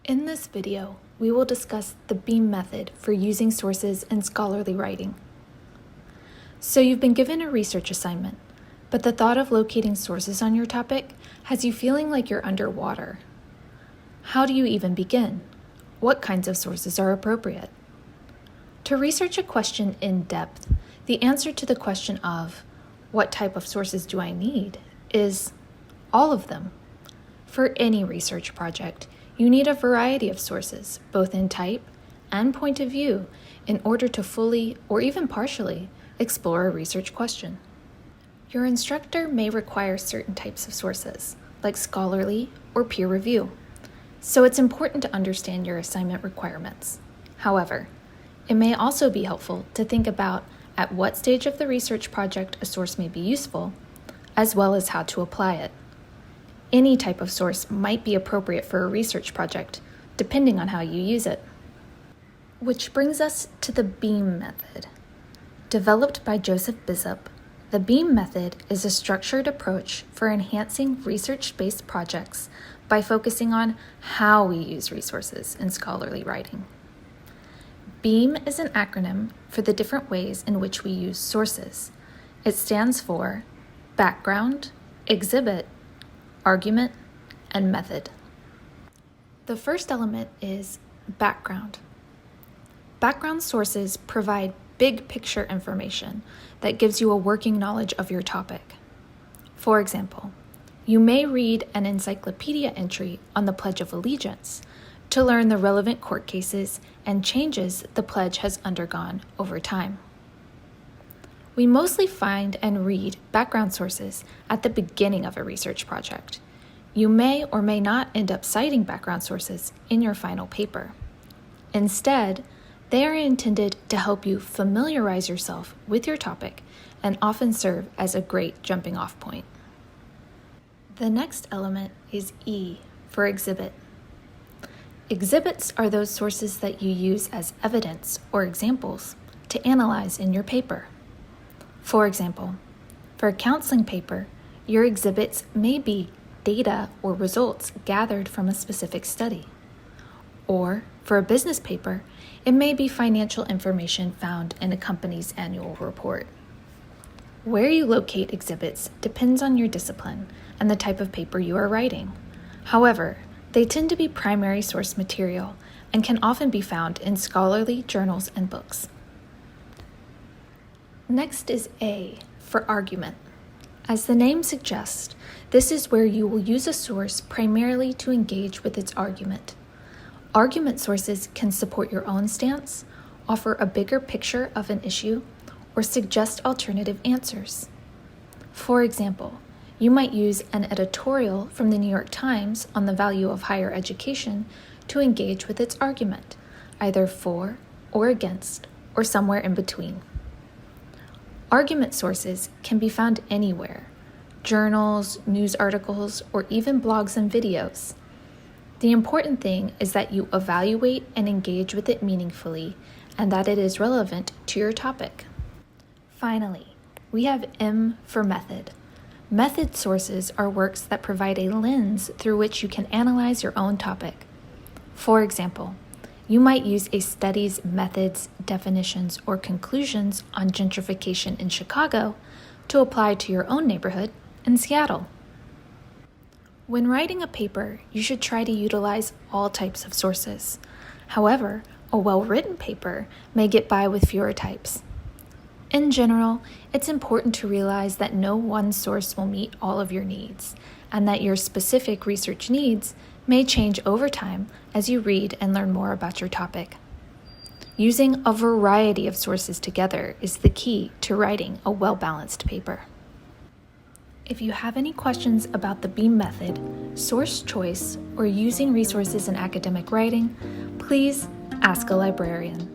In this video, we will discuss the BEAM method for using sources in scholarly writing. So you've been given a research assignment, but the thought of locating sources on your topic has you feeling like you're underwater. How do you even begin? What kinds of sources are appropriate? To research a question in depth, the answer to the question of, what type of sources do I need, is all of them. For any research project, you need a variety of sources, both in type and point of view, in order to fully, or even partially, explore a research question. Your instructor may require certain types of sources, like scholarly or peer review, so it's important to understand your assignment requirements. However, it may also be helpful to think about at what stage of the research project a source may be useful, as well as how to apply it. Any type of source might be appropriate for a research project, depending on how you use it. Which brings us to the BEAM method. Developed by Joseph Bishop, the BEAM method is a structured approach for enhancing research-based projects by focusing on how we use resources in scholarly writing. BEAM is an acronym for the different ways in which we use sources. It stands for background, exhibit, argument, and method. The first element is background. Background sources provide big picture information that gives you a working knowledge of your topic. For example, you may read an encyclopedia entry on the Pledge of Allegiance to learn the relevant court cases and changes the pledge has undergone over time. We mostly find and read background sources at the beginning of a research project. You may or may not end up citing background sources in your final paper. Instead, they are intended to help you familiarize yourself with your topic and often serve as a great jumping-off point. The next element is E for exhibit. Exhibits are those sources that you use as evidence or examples to analyze in your paper. For example, for a counseling paper, your exhibits may be data or results gathered from a specific study. Or, for a business paper, it may be financial information found in a company's annual report. Where you locate exhibits depends on your discipline and the type of paper you are writing. However, they tend to be primary source material and can often be found in scholarly journals and books. Next is A for argument. As the name suggests, this is where you will use a source primarily to engage with its argument. Argument sources can support your own stance, offer a bigger picture of an issue, or suggest alternative answers. For example, you might use an editorial from the New York Times on the value of higher education to engage with its argument, either for or against, or somewhere in between. Argument sources can be found anywhere: journals, news articles, or even blogs and videos. The important thing is that you evaluate and engage with it meaningfully and that it is relevant to your topic. Finally, we have M for method. Method sources are works that provide a lens through which you can analyze your own topic. For example, you might use a study's methods, definitions, or conclusions on gentrification in Chicago to apply to your own neighborhood in Seattle. When writing a paper, you should try to utilize all types of sources. However, a well-written paper may get by with fewer types. In general, it's important to realize that no one source will meet all of your needs, and that your specific research needs may change over time as you read and learn more about your topic. Using a variety of sources together is the key to writing a well-balanced paper. If you have any questions about the BEAM method, source choice, or using resources in academic writing, please ask a librarian.